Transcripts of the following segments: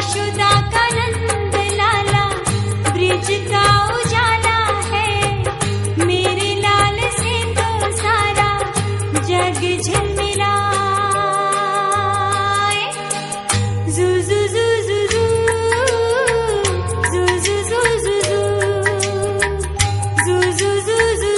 यशोदा का नंद लाला ब्रिज का उजाला है, मेरे लाल से तो सारा जग झिलमिलाए। जू जू जू जू जू जू जू जू जू जू जू जू जू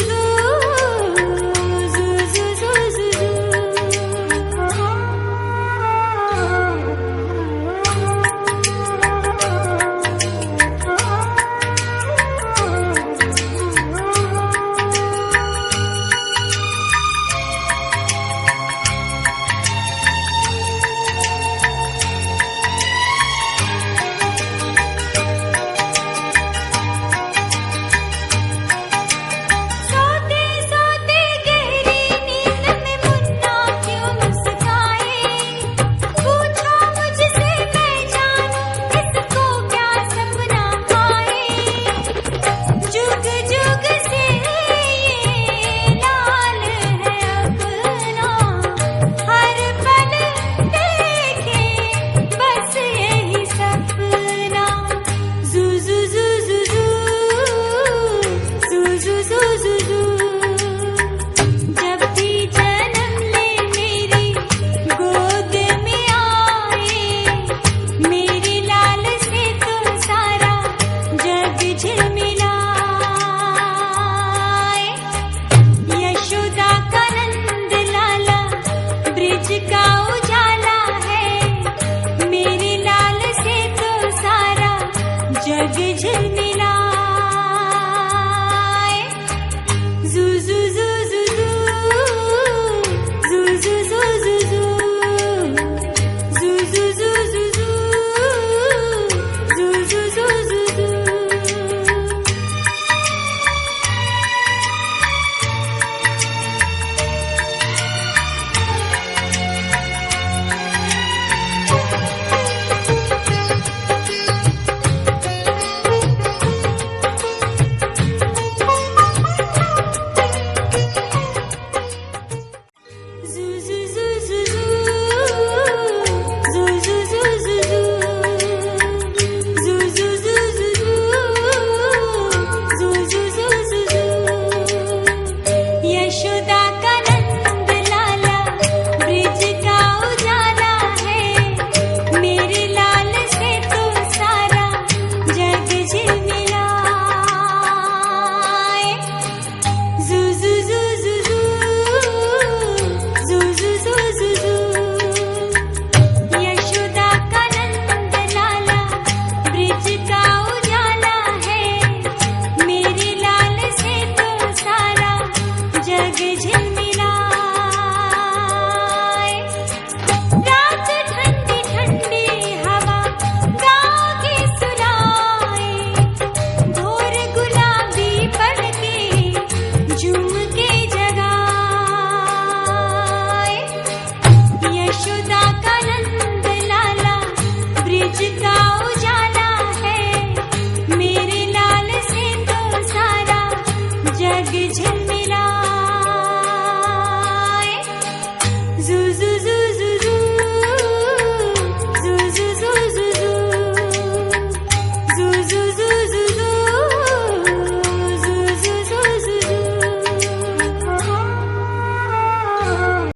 का उजाला है, मेरे लाल से तो सारा जग झिलमिलाए। जू जू जू जू जू जू जू जू जू जू जू जू जू जू जू जू जू जू। यशोदा का नंद लाला ब्रिज का उजाला है, मेरे लाल से तो सारा जग झिलमिलाए। जू जू जू जू जू जू जू जू जू। यशोदा का नंद लाला ब्रिज का उजाला है, मेरे लाल से तो सारा जग झिलमिलाए। रात ठंडी ठंडी हवा गाँव की सुनाए, भोर गुलाबी पड़के झूम के जगाए। यशोदा का नंद लाला ब्रिज का उजाला है, मेरे लाल से तो सारा जग झिलमिलाए। जू जू